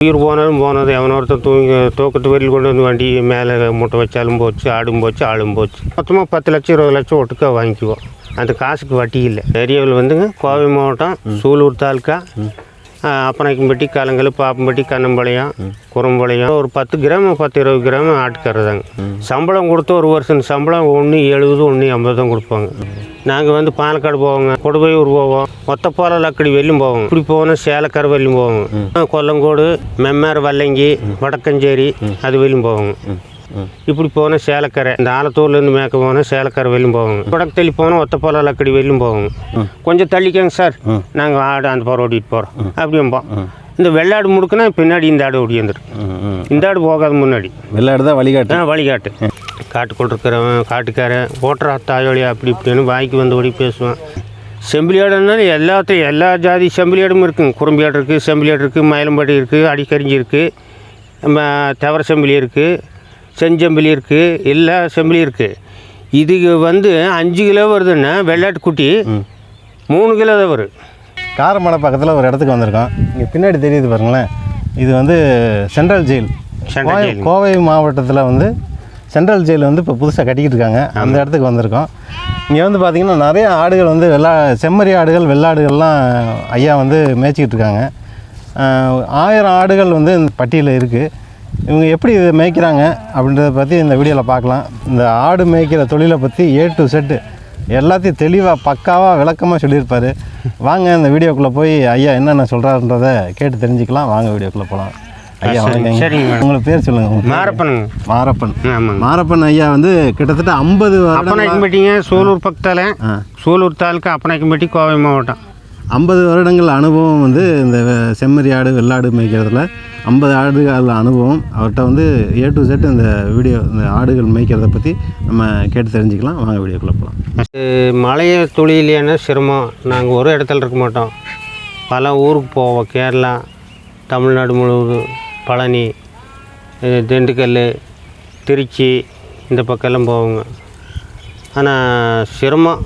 உயிர் போனாலும் போனது, எவனோ ஒருத்தர் தூக்கத்து வரையில் கொண்டு வந்து வண்டி மேலே முட்டை வச்சாலும் போச்சு, ஆடும் போச்சு, ஆளும் போச்சு. மொத்தமாக 10 லட்சம் 20 லட்சம் ஒட்டுக்கா வாங்கிக்குவோம். அந்த காசுக்கு வட்டி இல்லை. ஏரியாவில் வந்துங்க கோவை மாவட்டம் சூலூர் தாலுக்கா, அப்பநாயக்கம்பட்டி, கலங்கல், பாப்பம்பட்டி, கண்ணம்பாளையம், குரம்பாளையம். ஒரு 10 கிராம் 10-20 கிராம் ஆட்டுக்கறதாங்க. சம்பளம் கொடுத்து ஒரு வருஷம் சம்பளம் 1.70 1.50 தான் கொடுப்பாங்க. நாங்கள் வந்து பாலக்காடு போவோங்க, கொடுவையூர் போவோம், ஒத்தப்பாலை லக்கடி வெள்ளியும் போவோம். இப்படி போனால் சேலக்கரை வெள்ளியும் போவோங்க, கொல்லங்கோடு, மெம்மேர், வல்லங்கி, வடக்கஞ்சேரி அது வெள்ளியும் போவோங்க. இப்படி போனால் சேலக்கரை, இந்த ஆலத்தூர்லேருந்து மேற்க போனால் சேலக்கரை வெள்ளியும் போவோங்க. வடக்கு தள்ளி போனால் ஒத்தப்பாலை லக்கடி வெள்ளியும் போவோங்க. கொஞ்சம் தள்ளிக்கங்க சார், நாங்கள் ஆடு அந்த பாறை ஓட்டிகிட்டு போகிறோம் அப்படிம்போம். இந்த வெள்ளாடு முடுக்குன்னா பின்னாடி இந்த ஆடு ஓடியாந்துடும். இந்த ஆடு போகாது, முன்னாடி வெள்ளாடு தான் வழிகாட்டு. வழிகாட்டு காட்டுக்குள் இருக்கிறவன் காட்டுக்காரன் ஓட்டுறா தாயோலியா அப்படி இப்படின்னு வாய்க்கு வந்தபடி பேசுவான். செம்பிலியாடுனாலும் எல்லா ஜாதி செம்பிலியாடும் இருக்குங்க. குறும்பியாடு இருக்குது, செம்பிலியாடு இருக்குது, மயிலம்பாடி இருக்குது, அடிக்கரிஞ்சி இருக்குது, தவற செம்பிலி இருக்குது, செஞ்செம்பிலி இருக்குது, எல்லா செம்பிலி இருக்குது. இதுக்கு வந்து 5 கிலோ வருதுன்னா வெள்ளாட்டு குட்டி 3 கிலோ தான் வரும். காரமடை பக்கத்தில் ஒரு இடத்துக்கு வந்திருக்கோம். இங்கே பின்னாடி தெரியுது பாருங்களேன், இது வந்து சென்ட்ரல் ஜெயில். கோவை மாவட்டத்தில் வந்து சென்ட்ரல் ஜெயில் வந்து இப்போ புதுசாக கட்டிக்கிட்டு இருக்காங்க. அந்த இடத்துக்கு வந்திருக்கோம். இங்கே வந்து பார்த்திங்கன்னா நிறைய ஆடுகள் வந்து செம்மறி ஆடுகள், வெள்ளாடுகள்லாம் ஐயா வந்து மேய்ச்சிக்கிட்டு இருக்காங்க. 1000 ஆடுகள் வந்து இந்த பட்டியலில் இருக்குது. இவங்க எப்படி இதை மேய்க்கிறாங்க அப்படின்றத பற்றி இந்த வீடியோவில் பார்க்கலாம். இந்த ஆடு மேய்க்கிற தொழிலை பற்றி A to Z எல்லாத்தையும் தெளிவாக பக்காவாக விளக்கமாக சொல்லியிருப்பார். வாங்க இந்த வீடியோக்குள்ளே போய் ஐயா என்னென்ன சொல்கிறாருன்றதை கேட்டு தெரிஞ்சுக்கலாம். வாங்க வீடியோக்குள்ளே போகலாம். ஐயா சரிங்க. உங்களுக்கு பேர் சொல்லுங்கள். மாரப்பன் ஐயா வந்து கிட்டத்தட்ட 50 அப்பநாயக்கம்பட்டிங்க, சூலூர் பக்கத்தில், சூலூர் தாலுக்கா, அப்பநாயக்கம்பட்டி, கோவை மாவட்டம். 50 வருடங்கள் அனுபவம் வந்து இந்த செம்மறி ஆடு, வெள்ளாடு மேய்க்கிறதுல 50 ஆடுகள் அனுபவம். அவர்கிட்ட வந்து A to Z இந்த ஆடுகள் மேய்க்கிறத பற்றி நம்ம கேட்டு தெரிஞ்சுக்கலாம். வாங்க வீடியோக்குள்ளே போகலாம். மழைய தொழிலேன்னா சிரமம். நாங்கள் ஒரு இடத்துல இருக்க மாட்டோம், பல ஊருக்கு போவோம். கேரளா, தமிழ்நாடு முழுவதும், பழனி, திண்டுக்கல், திருச்சி இந்த பக்கம்லாம் போவோங்க. ஆனால் சிரமம்,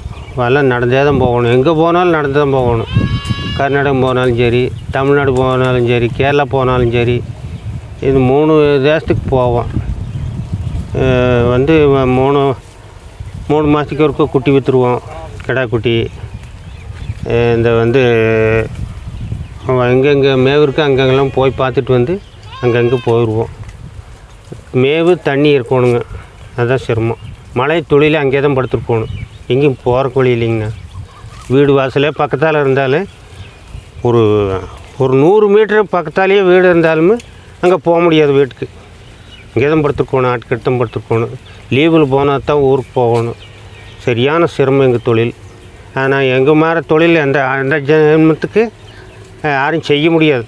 எல்லாம் நடந்தே தான் போகணும். எங்கே போனாலும் நடந்து தான் போகணும். கர்நாடகம் போனாலும் சரி, தமிழ்நாடு போனாலும் சரி, கேரளா போனாலும் சரி, இது 3 தேசத்துக்கு போவோம். வந்து 3 மாதத்துக்கு ஒருக்க குட்டி விற்றுருவோம், கிடா குட்டி. இந்த வந்து எங்கெங்கே மேவு இருக்குது அங்கங்கெல்லாம் போய் பார்த்துட்டு வந்து அங்கங்கே போயிடுவோம். மேவு தண்ணி இருக்கணுங்க, அதுதான் சிரமம். மழை தொழில் அங்கே தான் படுத்துட்டு போகணும், எங்கேயும் போகிற வழி இல்லைங்கண்ணா. வீடு வாசலே பக்கத்தால் இருந்தாலும் ஒரு 100 மீட்டர் பக்கத்தாலேயே வீடு இருந்தாலுமே அங்கே போக முடியாது வீட்டுக்கு. இங்கே தான் படுத்துருக்கணும், ஆட்டுக்கிட்ட தான் படுத்துருக்கணும். லீவில் போனால் தான் ஊருக்கு போகணும். சரியான சிரமம் எங்கள் தொழில். ஆனால் எங்கள் மாதிரி தொழில் அந்த ஜென்மத்துக்கு யாரும் செய்ய முடியாது.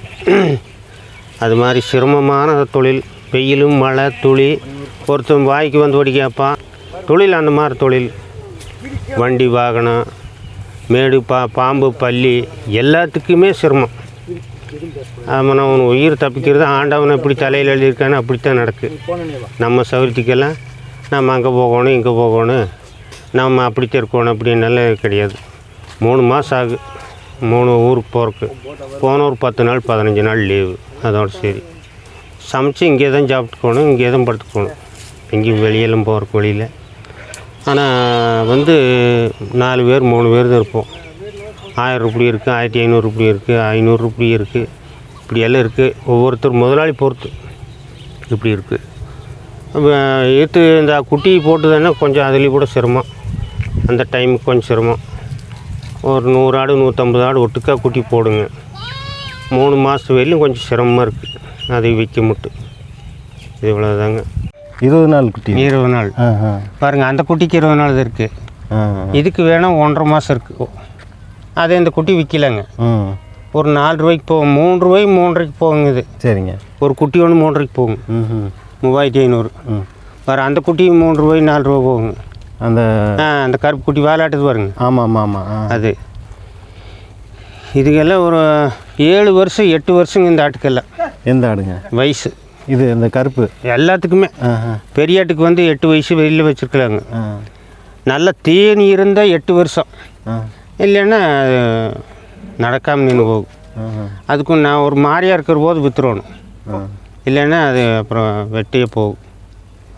அது மாதிரி சிரமமான தொழில். வெயிலும் மழை துளி, ஒருத்தன் வாய்க்கு வந்து ஓடி கேட்பான். தொழில் அந்த மாதிரி தொழில். வண்டி வாகனம், மேடு, பாம்பு, பல்லி எல்லாத்துக்குமே சிரமம். அவன் உயிர் தப்பிக்கிறது ஆண்டவனை எப்படி தலையில் எழுதியிருக்கானோ அப்படித்தான் நடக்கு. நம்ம சௌகரியத்துக்கெல்லாம் நம்ம அங்கே போகணும், இங்கே போகணும், நம்ம அப்படித்தான் இருக்கணும் அப்படின்னால கிடையாது. 3 மாதம் ஆகும் 3 ஊருக்கு போகிறக்கு. போன ஒரு 10 நாள் 15 நாள் லீவு, அதோட சரி. சமைச்சு இங்கே தான் சாப்பிட்டுக்கணும், இங்கே தான் படுத்துக்கணும், எங்கேயும் வெளியெல்லாம் போகிறக்கு வழியில். ஆனால் வந்து 4 பேர் 3 பேர் தான் இருப்போம். 1000 ரூபாய் இருக்குது, 1500 ரூபாய் இருக்குது, 500 ரூபாய் இருக்குது, இப்படி எல்லாம் இருக்குது. ஒவ்வொருத்தர் முதலாளி பொறுத்து இப்படி இருக்குது. இந்த குட்டி போட்டுதானே கொஞ்சம் அதுலேயும் கூட சிரமம். அந்த டைமுக்கு கொஞ்சம் சிரமம். ஒரு 100 ஆடு 150 ஆடு ஒட்டுக்கா குட்டி போடுங்க. 3 மாதத்து வரையிலும் கொஞ்சம் சிரமமாக இருக்குது அதை விற்க மட்டும். இது இவ்வளோதாங்க. 20 நாள் குட்டி, 20 நாள் பாருங்கள். அந்த குட்டிக்கு 20 நாள் தான் இருக்குது. இதுக்கு வேணால் 1.5 மாதம் இருக்குது. அதே இந்த குட்டி விற்கலைங்க. ஒரு 4 ரூபாய்க்கு போகும், 3 ரூபாய்க்கு 3.5 போகுங்க. இது சரிங்க. ஒரு குட்டி ஒன்று 3.5 போகும், 3500. வேறு அந்த குட்டி 3 ரூபாய் 4 ரூபா போகுங்க. அந்த கருப்பு குட்டி வாலாட்டுது பாருங்க. ஆமாம். அது இதுக்கெல்லாம் ஒரு 7 வருஷம் 8 வருஷங்க இந்த ஆட்டுக்கெல்லாம். எந்த ஆடுங்க வயசு? இது இந்த கருப்பு எல்லாத்துக்குமே. பெரிய ஆட்டுக்கு வந்து 8 வயசு வெளியில் வச்சுருக்கலாங்க. நல்ல தேனி இருந்தால் 8 வருஷம், இல்லைன்னா நடக்காமல் நின்று போகும். அதுக்கும் நான் ஒரு மாதிரியாக இருக்கிற போது விற்றுருவணும். இல்லைன்னா அது அப்புறம் வெட்டியே போகும்.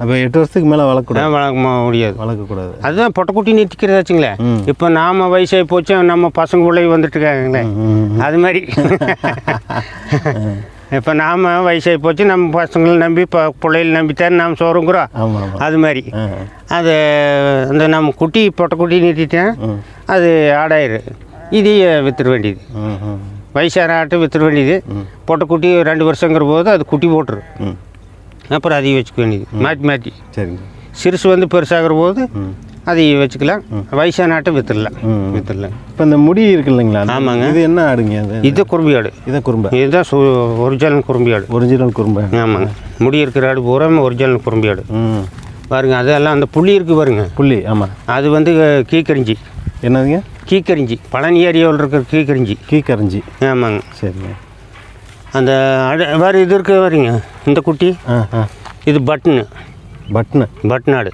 அப்போ 8 வருஷத்துக்கு மேலே வளர்க்கக்கூடாது. வளர்க்க முடியாது. வளர்க்கக்கூடாது. அதுதான் பொட்டைக்குட்டி நிறுத்திக்கிறதாச்சுங்களே. இப்போ நாம் வயசாகி போச்சு, நம்ம பசங்க பிள்ளைங்க வந்துட்டுருக்காங்களே, அது மாதிரி. இப்போ நாம் வயசாகி போச்சு, நம்ம பசங்களை நம்பி பிள்ளைகளை நம்பித்தான் நாம் சோறுங்கிறோம். அது மாதிரி அது அந்த நம்ம குட்டி பொட்டைக்குட்டி நிறுத்திட்டேன் அது ஆடாயிரு. இதையே வித்துட வேண்டியது. வயசான ஆட்டை வித்துட வேண்டியது. பொட்டைக்குட்டி 2 வருஷங்கிற போது அது குட்டி போட்டுரும். அப்புறம் அதையும் வச்சுக்க வேண்டியது மாற்றி மாற்றி. சரிங்க. சிறுசு வந்து பெருசாகிற போது அதையும் வச்சுக்கலாம். வயசான ஆட்டை வித்துடலாம். இப்போ இந்த முடி இருக்கு இல்லைங்களா? ஆமாங்க. இது என்ன ஆடுங்க? அது இது குறும்பி ஆடு. இதை குறும்பை. இதுதான் ஒரிஜினல் குறும்பி ஆடு. ஒரிஜினல் குறும்பை. ஆமாங்க. முடி இருக்கிற ஆடு பூரா ஒரிஜினல் குறும்பி ஆடு. பாருங்க அதெல்லாம் அந்த புள்ளி இருக்குது பாருங்க. புள்ளி. ஆமாம். அது வந்து கீக்கரிஞ்சி. என்னதுங்க? கீக்கரிஞ்சி. பழனி ஏரியாவில் இருக்கிற கீக்கரிஞ்சி. கீக்கரிஞ்சி. ஆமாங்க. சரிங்க. அந்த வேறு இது இருக்குது பாருங்க இந்த குட்டி. இது பட்னு. பட்னாடு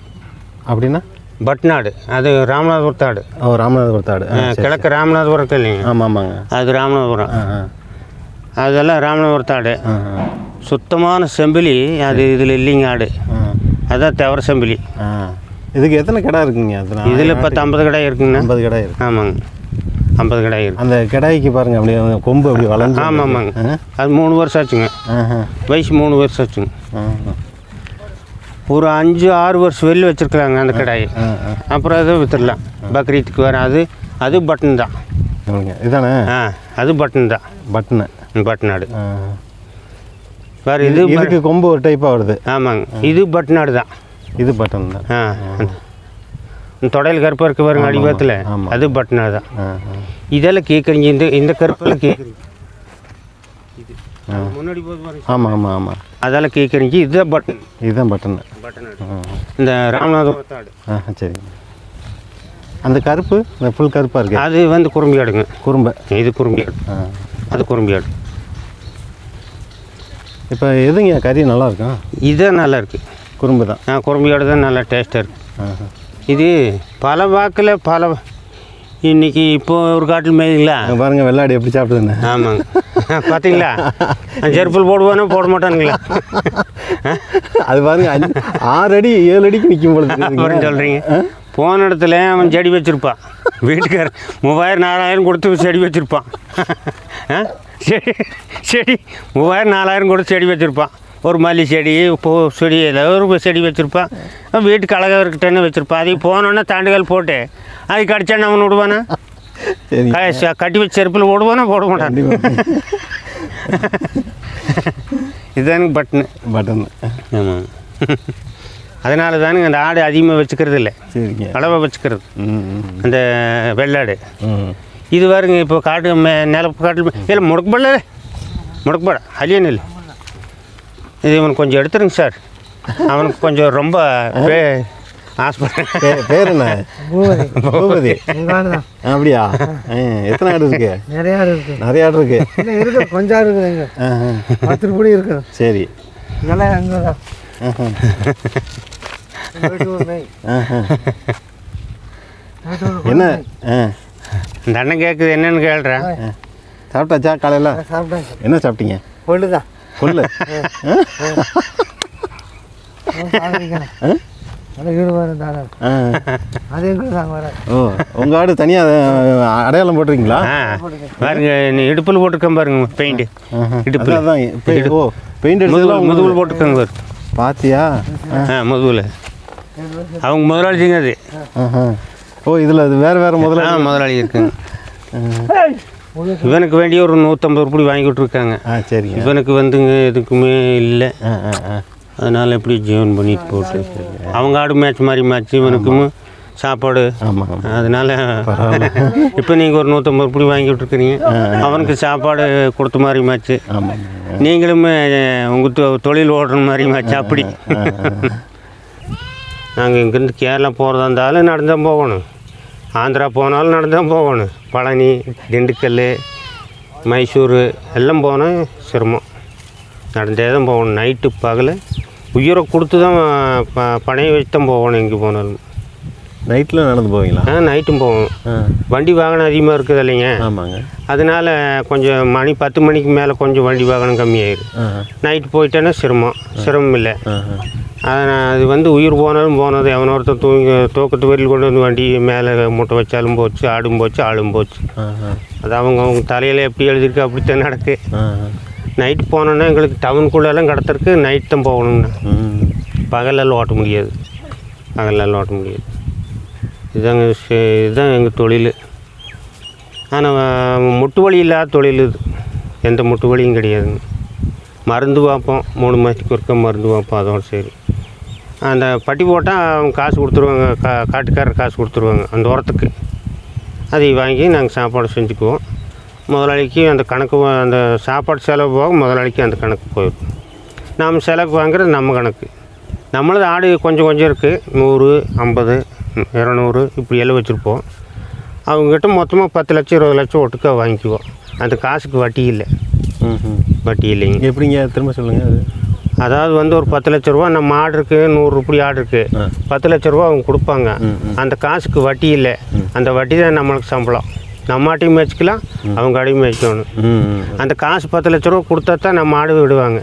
அப்படின்னா? பட்னாடு. அது ராமநாதபுரத்து ஆடு. ஓ, ராமநாதபுரத்து ஆடு. கிழக்கு ராமநாதபுரம் இல்லைங்க? ஆமாங்க. அது ராமநாதபுரம். அதெல்லாம் ராமநாதபுரத்து ஆடு. சுத்தமான செம்பிலி. அது இதில் இல்லைங்க ஆடு. அதுதான் தவற செம்பிலி. இதுக்கு எத்தனை கடை இருக்குங்க? இதில் 10-50 கடை இருக்குங்க. 50 கடை இருக்கு. ஆமாங்க. 50 கடை இருக்கு. அந்த கடாய்க்கு பாருங்க அப்படியே கொம்பு அப்படி வளர்ந்து. ஆமாங்க. அது 3 வருஷம் ஆச்சுங்க. வயசு 3 வருஷம் ஆச்சுங்க. ஒரு 5-6 வருஷம் வெளில வச்சுருக்குறாங்க அந்த கடாயை. அப்புறம் அதை வித்துடலாம். பக்ரீத்துக்கு வர அது பட்டன் தான். இதுதானே? அது பட்டன் தான். பட்னாடு. வேறு இதுக்கு கொம்பு ஒரு டைப்பாக வருது. ஆமாங்க. இது பட்னாடு தான். இது பட்டன் தான். தொடையில் கருப்பாக இருக்க பாருங்க அடிவாரத்தில், அது பட்னாடு தான். இதெல்லாம் கேட்குறீங்க. இந்த கருப்பெல்லாம் கேட்குறீங்க. முன்னாடி போது பாருங்க. ஆமாம். அதெல்லாம் கேட்குறீங்க. இதுதான் பட்டன். இதுதான் பட்டன். இந்த ராமநாதபுரத்து ஆடு. சரிங்க. அந்த கருப்பு, இந்த ஃபுல் கருப்பாக இருக்குது, அது வந்து குறும்பி ஆடுங்க. குறும்பை. இது குறும்பி ஆடு. அது குறும்பி ஆடு. இப்போ எதுங்க கறி நல்லா இருக்கும்? இதுதான் நல்லா இருக்குது. குறும்பு தான். குறும்பி ஆடு தான் நல்லா டேஸ்ட்டாக இருக்குது. இது பல வாக்கில் இன்றைக்கி இப்போ ஒரு காட்டில் மேய்ங்களா பாருங்க வெள்ளாடு எப்படி சாப்பிடுதுன்னு. ஆமாங்க. பார்த்தீங்களா? செருப்பல் போடுவானோ போட மாட்டானுங்களா? அது பாருங்க 6 அடி 7 அடிக்கு நிற்கும் பொழுது சொல்கிறீங்க. போன இடத்துல அவன் செடி வச்சுருப்பான். வீட்டுக்கார 3000-4000 கொடுத்து செடி வச்சுருப்பான். செடி 3000-4000 கொடுத்து செடி வச்சுருப்பான். ஒரு மல்லி செடி, பூ செடி, ஏதாவது ஒரு செடி வச்சுருப்பான். வீட்டுக்கு அழகாக இருக்கட்டேன்னு வச்சுருப்பான். அதையும் போனோன்னா தாண்டுகால் போட்டு அது கடிச்சான்னு அவன் விடுவானா? கட்டி வச்சு செருப்பில் ஓடுவானா? போட மாட்டான். இதுதானுங்க பட்டன். ஆமாம். அதனால தானுங்க அந்த ஆடு அதிகமாக வச்சுக்கிறது இல்லை. சரிங்க. அளவாக வச்சுக்கிறது அந்த வெள்ளாடு. இது பாருங்க இப்போ காட்டு நிலப்பு காட்டில் இல்லை முடக்குப்பாட அலியன் இல்லை. இது இவனுக்கு கொஞ்சம் எடுத்துருங்க சார். அவனுக்கு கொஞ்சம் ரொம்ப பேர் என்ன? பூபதி. அப்படியா? எத்தனை ஆடு இருக்கு? நிறைய ஆடு இருக்கு. கொஞ்சம் ஆடு இருக்குதுங்க. 10 ரூபாய் இருக்கு. சரி. என்ன இந்த அண்ணன் கேட்குது என்னன்னு கேள்றேன். சாப்பிட்டாச்சா? காலையில் சாப்பிட்டாச்சு. என்ன சாப்பிட்டீங்க? கொள்ளுதான். கொள்ளு. ஓ, உங்கள் ஆடு தனியாக அடையாளம் போட்டிருக்கீங்களா? பாருங்க இடுப்பில் போட்டிருக்கேன் பாருங்க பெயிண்ட். இடுப்பில் தான். ஓ, பெயிண்ட் முதுகில் போட்டிருக்காங்க பாரு. பாத்தியா? முதுகில் அவங்க முதலாளிங்க அது. ஓ, இதில் அது வேறு முதலாளி இருக்குங்க. இவனுக்கு வேண்டிய ஒரு 150 ரூபாய் வாங்கி விட்ருக்காங்க. சரி. இவனுக்கு வந்துங்க எதுக்குமே இல்லை. அதனால் எப்படி ஜீவன் பண்ணிட்டு போட்டு அவங்க ஆடு மேட்ச் இவனுக்கும் சாப்பாடு. அதனால் இப்போ நீங்கள் ஒரு 150 ரூபாய் வாங்கி விட்ருக்குறீங்க. அவனுக்கு சாப்பாடு கொடுத்த மாதிரி மேட்ச்சு. நீங்களும் உங்கள் தொழில் ஓடுற மாதிரி மேட்ச். அப்படி நாங்கள் இங்கேருந்து கேரளா போகிறதா இருந்தாலும் நடந்தான் போகணும். ஆந்திரா போனாலும் நடந்தான் போகணும். பழனி, திண்டுக்கல், மைசூர் எல்லாம் போனால் சிரமம். நடந்தே தான் போகணும். நைட்டு பகல் உயிரை கொடுத்து தான் பணையை வச்சு தான் போகணும். எங்கே போனாலும் நைட்டில் நடந்து போவீங்களா? நைட்டும் போவோம். வண்டி வாகனம் அதிகமாக இருக்குது இல்லைங்க. ஆமாங்க. அதனால் கொஞ்சம் மணி 10 மணிக்கு மேலே கொஞ்சம் வண்டி வாகனம் கம்மியாயிடும். நைட்டு போயிட்டேன்னா சிரமம் இல்லை. அது வந்து உயிர் போனது எவனோ ஒருத்தர் தூக்கத்து வரையில் கொண்டு வந்து வண்டி மேலே மூட்டை வச்சாலும் போச்சு, ஆடும் போச்சு, ஆளும் போச்சு. அது அவங்க தலையில் எப்படி எழுதிருக்கு அப்படித்தான் நடக்கு. நைட்டு போனோன்னா எங்களுக்கு டவுனுக்குள்ளெல்லாம் கடத்துறதுக்கு நைட் தான் போகணுங்கண்ணா. பகலெல்லாம் ஓட்ட முடியாது. இதுதான் எங்கள் தொழில். ஆனால் முட்டு வலி இல்லாத தொழில் இது. எந்த முட்டு வலியும் கிடையாதுங்க. மருந்து பார்ப்போம், 3 மாதத்துக்கு ஒருக்க மருந்து பார்ப்போம், அதோடு சரி. அந்த பட்டி போட்டால் அவங்க காசு கொடுத்துருவாங்க, காட்டுக்காரர் காசு கொடுத்துருவாங்க அந்த உரத்துக்கு. அதை வாங்கி நாங்கள் சாப்பாடு செஞ்சுக்குவோம். முதலாளிக்கு அந்த கணக்கு, அந்த சாப்பாடு செலவு போக முதலாளிக்கு அந்த கணக்கு போயிடும். நாம் செலவுக்கு வாங்குறது நம்ம கணக்கு. நம்மளது ஆடு கொஞ்சம் இருக்குது. 100, 50, 200 இப்படி எல்லாம் வச்சுருப்போம். அவங்ககிட்ட மொத்தமாக 10 லட்சம் 20 லட்சம் ஒட்டுக்கா வாங்கிக்குவோம். அந்த காசுக்கு வட்டி இல்லை. வட்டி இல்லைங்க. எப்படிங்க திரும்ப சொல்லுங்கள். அதாவது வந்து ஒரு 10 லட்ச ரூபா நம்ம ஆடு இருக்குது, 100 ரூபாய் ஆடு இருக்குது, 10 லட்ச ரூபா அவங்க கொடுப்பாங்க. அந்த காசுக்கு வட்டி இல்லை. அந்த வட்டி தான் நம்மளுக்கு சம்பளம். நம்ம ஆட்டையும் மேய்ச்சிக்கலாம், அவங்க ஆடையும் மேய்க்கணும். அந்த காசு 10 லட்ச ரூபா கொடுத்தா தான் நம்ம ஆடு விடுவாங்க.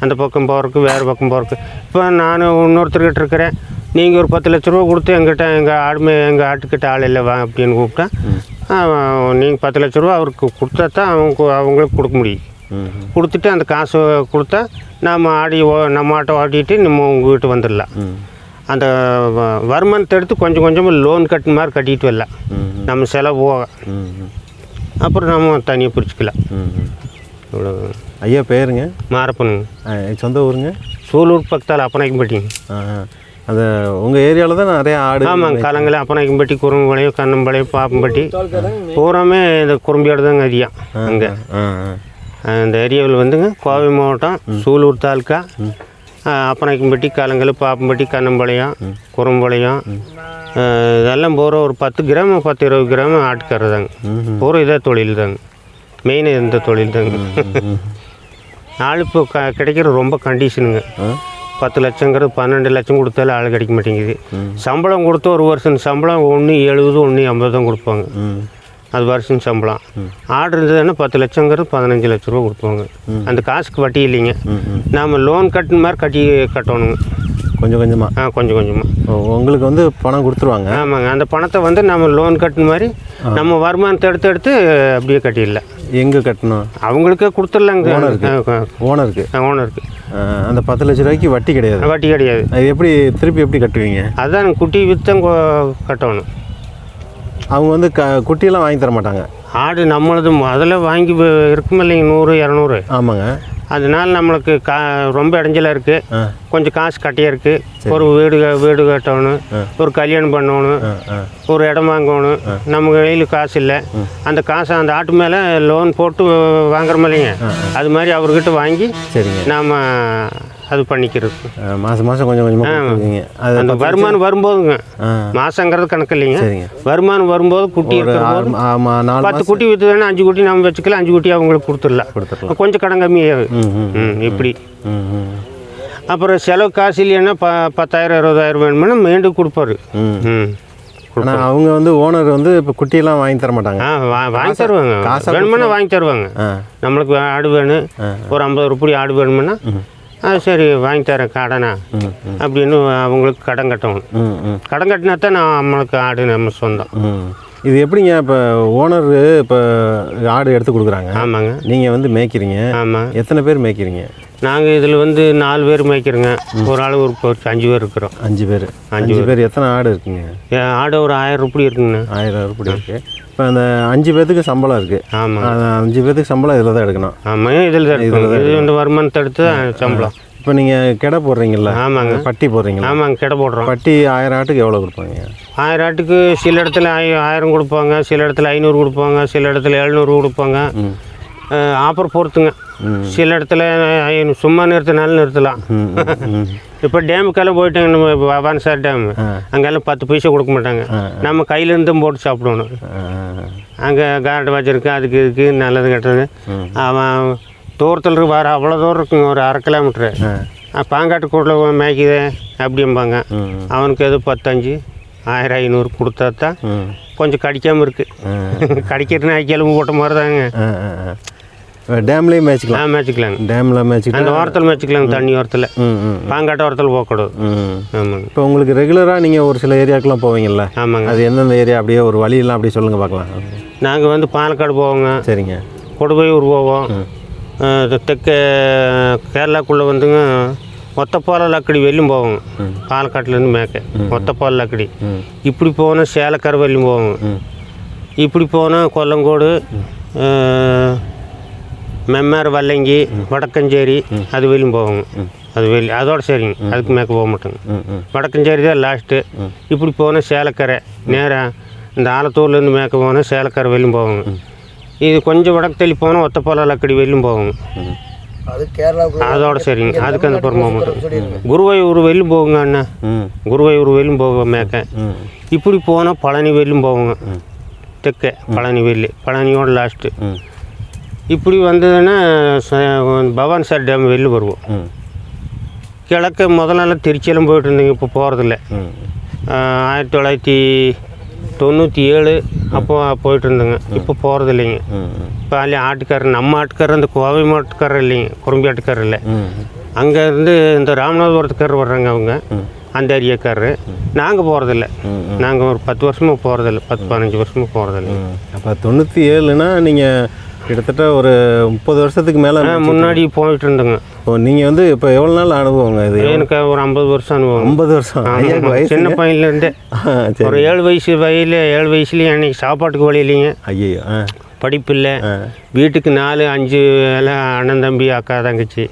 அந்த பக்கம் போகிறதுக்கு வேறு பக்கம் போகிறதுக்கு. இப்போ நான் இன்னொருத்தர்கிட்ட இருக்கிறேன், நீங்கள் ஒரு 10 லட்ச ரூபா கொடுத்து எங்கள் ஆட்டுக்கிட்ட ஆள் இல்லை வா அப்படின்னு கூப்பிட்டா, நீங்கள் 10 லட்ச ரூபா அவருக்கு கொடுத்தா தான் அவங்களுக்கு கொடுக்க முடியும். கொடுத்துட்டு அந்த காசு கொடுத்தா நம்ம ஆட்டை ஓட்டிட்டு நம்ம உங்கள் வீட்டு வந்துடலாம். அந்த வருமானத்தை எடுத்து கொஞ்சம் கொஞ்சமாக லோன் கட்டின மாதிரி கட்டிட்டு வரலாம். நம்ம செலவு போக அப்புறம் நம்ம தனியாக பிரிச்சுக்கலாம். இவ்வளோ. ஐயா பேருங்க? மாரப்பனுங்க. சொந்த ஊருங்க? சூலூர் பக்கத்தால் அப்பநாயக்கம்பட்டிங்க. அது உங்கள் ஏரியாவில் தான் நிறையா ஆடு? ஆமாங்க. கலங்கலை, அப்பநாயக்கம்பட்டி, குறும்பளையம், கண்ணம்பாளையம், பாப்பம்பட்டி பூராமே இந்த குறும்பியாடு தாங்க அதிகம். அங்கே அந்த ஏரியாவில் வந்துங்க கோவை மாவட்டம், சூலூர் தாலுக்கா, அப்பநாயக்கம்பட்டி, கலங்கல், பாப்பம்பட்டி, கண்ணம்பாளையம், குறும்பாளையம் இதெல்லாம் பூரா ஒரு 10 கிராம் 10-20 கிராம் ஆட்டுக்காரர் தாங்க. பூரா இதே தொழில் தாங்க. மெயின் இந்த தொழில் தாங்க. ஆள் இப்போ கிடைக்கிறது ரொம்ப கண்டிஷனுங்க. 10 லட்சங்கிறது 12 லட்சம் கொடுத்தாலும் ஆள் கிடைக்க மாட்டேங்குது. சம்பளம் கொடுத்து ஒரு வருஷம் சம்பளம் 1.70 1.50 தான் கொடுப்பாங்க. அது வருஷம் சம்பளம். ஆர்டர் இருந்ததுன்னா 10 லட்சங்கிறது 15 லட்ச ரூபா கொடுப்பாங்க. அந்த காசுக்கு வட்டி இல்லைங்க. நாம் லோன் கட்டின மாதிரி கட்டணுங்க. கொஞ்சம் கொஞ்சமாக? கொஞ்சம் கொஞ்சமாக. உங்களுக்கு வந்து பணம் கொடுத்துருவாங்க? ஆமாங்க. அந்த பணத்தை வந்து நம்ம லோன் கட்டின மாதிரி நம்ம வருமானத்தை எடுத்து அப்படியே கட்டிடலாம். எங்கே கட்டணும்? அவங்களுக்கே கொடுத்துடலாங்க. ஓனருக்கு? ஓனருக்கு. அந்த 10 லட்ச ரூபாய்க்கு வட்டி கிடையாது? வட்டி கிடையாது. அது திருப்பி எப்படி கட்டுவீங்க? அதுதான் குட்டி வித்தம் கட்டணும். அவங்க வந்து குட்டியெல்லாம் வாங்கி தர மாட்டாங்க? ஆடு நம்மளது முதல்ல வாங்கி இருக்கும் இல்லைங்க, 100 200. ஆமாங்க. அதனால நம்மளுக்கு ரொம்ப இடைஞ்சலாக இருக்குது. கொஞ்சம் காசு கட்டியாக இருக்குது. ஒரு வீடு கட்டணும், ஒரு கல்யாணம் பண்ணணும், ஒரு இடம் வாங்கணும். நம்ம கையில் காசு இல்லை. அந்த காசை அந்த ஆட்டு மேலே லோன் போட்டு வாங்குறோம் இல்லைங்க, அது மாதிரி அவர்கிட்ட வாங்கி சரிங்க நாம் அது பண்ணிக்கிறது. மாதம் கொஞ்சம் கொஞ்சமாக அந்த வருமானம் வரும்போதுங்க. மாதங்கிறது கணக்கு இல்லைங்க. வருமானம் வரும்போது குட்டி 10 குட்டி விற்றுதுன்னா 5 குட்டி நம்ம வச்சுக்கலாம், 5 குட்டி அவங்களுக்கு கொடுத்துடலாம். கொஞ்சம் கடன் கம்மியாகும். இப்படி. அப்புறம் செலவு காசு இல்லைன்னா 10,000 20,000 வேணும்னா மீண்டும் கொடுப்பாரு. ஆனால் அவங்க வந்து ஓனர் வந்து இப்போ குட்டியெல்லாம் வாங்கி தர மாட்டாங்க? வாங்கி தருவாங்க. காசு வேணுமுன்னா வாங்கி தருவாங்க. நம்மளுக்கு ஆடு வேணும், ஒரு 50 ரூபாய் ஆடு வேணுமுன்னா சரி வாங்கி தரேன் கடனா அப்படின்னு அவங்களுக்கு கடன் கட்டணும். கடன் கட்டினா தான் நம்மளுக்கு ஆடு நம்ம சொந்தம். இது எப்படிங்க? இப்போ ஓனர் இப்போ ஆடு எடுத்து கொடுக்குறாங்க. ஆமாங்க. நீங்கள் வந்து மேய்க்கிறீங்க. ஆமாம். எத்தனை பேர் மேய்க்கிறீங்க? நாங்கள் இதில் வந்து 4 பேர் மேய்க்கிறோங்க. ஒரு ஆள் ஒரு 5 பேர் இருக்கிறோம். 5 பேர்? 5 பேர். எத்தனை ஆடு இருக்குங்க? ஆடு ஒரு 1000 ரூபாய் இருக்குங்கண்ணா. 1000 ரூபாய் இருக்குது. இப்போ அந்த 5 பேர்த்துக்கு சம்பளம் இருக்குது. ஆமாம். 5 பேர்த்துக்கு சம்பளம் இதில் தான் எடுக்கணும். ஆமாம், இதில் தான் எடுக்கணும். இது இந்த வருமானத்தை எடுத்து சம்பளம். இப்போ நீங்கள் கிடை போடுறீங்களா? ஆமாங்க. பட்டி போடுறீங்களா? ஆமாங்க, கிடை போடுறோம். பட்டி 1000 ஆட்டுக்கு எவ்வளோ கொடுப்பாங்க? 1000 ஆட்டுக்கு சில இடத்துல 1000 கொடுப்பாங்க, சில இடத்துல 500 கொடுப்பாங்க, சில இடத்துல 700 கொடுப்பாங்க. ஆஃபர் பொறுத்துங்க. சில இடத்துல சும்மா நிறுத்தினாலும் இப்போ டேமுக்கெல்லாம் போயிட்டாங்க. நம்ம வான்சார் டேம் அங்கெல்லாம் 10 பைசா கொடுக்க மாட்டாங்க. நம்ம கையிலேருந்தும் போட்டு சாப்பிடணும். அங்கே கார்டு வச்சுருக்கு, அதுக்கு இதுக்கு நல்லது கெட்டது. அவன் தூரத்தில் இருக்கு, வர அவ்வளோ தூரம் இருக்குங்க, ஒரு 1/2 கிலோமீட்ரு. பாங்காட்டு கூட்டில் மேய்க்குது அப்படிம்பாங்க. அவனுக்கு எது 10-5 1500 கொடுத்தா தான் கொஞ்சம் கடிக்காமல் இருக்குது. கடிக்கிறதுனா எலும்பு போட்ட மாதிரி தாங்க. டேம்லேயும் மேய்ச்சிக்கலாம். மேய்ச்சிக்கலாங்க. டேமில் மேய்ச்சிக்கலாம். அந்த ஓரத்தில் மேய்ச்சிக்கலாங்க. தண்ணி ஓரத்தில், பாங்காட்ட ஓரத்தில் போகக்கூடாது. ஆமாங்க. இப்போ உங்களுக்கு ரெகுலராக நீங்கள் ஒரு சில ஏரியாவுக்குலாம் போவீங்கல்ல? ஆமாங்க. அது எந்தெந்த ஏரியா அப்படியே ஒரு வழியெல்லாம் அப்படியே சொல்லுங்கள் பார்க்கலாம். நாங்கள் வந்து பாலக்காடு போவோங்க. சரிங்க. கொடுவையூர் போவோம். தெற்கு கேரளாக்குள்ளே வந்துங்க ஒத்தப்பால லக்கடி வெளியும் போவோங்க. பாலக்காட்டிலேருந்து மேற்க ஒத்தப்பால லக்கடி. இப்படி போனால் சேலக்கரை வெளியும் போவோங்க. இப்படி போனால் கொல்லங்கோடு, மெம்மார், வல்லங்கி, வடக்கஞ்சேரி அது வெளியும் போவோங்க. அது அதோட சரிங்க. அதுக்கு மேற்க போக மாட்டோங்க. வடக்கஞ்சேரி தான் லாஸ்ட்டு. இப்படி போனால் சேலக்கரை நேராக இந்த ஆலத்தூர்லேருந்து மேற்க போனால் சேலக்கரை வெளியும் போவோங்க. இது கொஞ்சம் வடக்கு தள்ளி போனால் ஒத்தப்பால லக்கடி வெளியும் போவோங்க. அதோட சரிங்க. அதுக்கு அந்த புறம் போக மாட்டோம். குருவாயூர் வெளியும் போவோங்க அண்ணா. குருவாயூர் வெளியும் போவோம் மேற்க. இப்படி போனால் பழனி வெளியும் போவோங்க. தெற்க பழனி வெளி, பழனியோட லாஸ்ட்டு. இப்படி வந்ததுன்னா பவானி சார் டேம் வெளியில் வருவோம். கிழக்க முதலெல்லாம் திருச்சியெல்லாம் போயிட்டு இருந்தீங்க. இப்போ போகிறதில்ல. 1997 அப்போ போயிட்டு இருந்தேங்க. இப்போ போகிறது இல்லைங்க. இப்போ அல்ல ஆட்டுக்காரர், நம்ம ஆட்டுக்காரர் அந்த கோவை மாட்டுக்காரர் இல்லைங்க, குறும்பி ஆட்டுக்காரர் இல்லை. அங்கேருந்து இந்த ராமநாதபுரத்துக்காரர் வர்றாங்க. அவங்க அந்த ஏரியாக்காரரு. நாங்கள் போகிறதில்ல. நாங்கள் ஒரு 10 வருஷமாக போகிறதில்ல. 10-15 வருஷமாக போகிறதில்ல. அப்போ 97னா நீங்கள் கிட்டத்தட்ட ஒரு 30 வருஷத்துக்கு மேலே முன்னாடி போயிட்டு இருந்தேங்க. இப்போ நீங்கள் வந்து இப்போ எவ்வளோ நாள் அனுபவங்க இது? எனக்கு ஒரு 50 வருஷம் அனுபவம். 50 வருஷம்? சின்ன பையன்லேருந்தே ஒரு 7 வயசுலேயே அன்றைக்கி சாப்பாட்டுக்கு வழி இல்லைங்க. ஐயோ. படிப்பு இல்லை. வீட்டுக்கு 4-5 எல்லாம் அண்ணன், தம்பி, அக்கா, தங்கச்சி.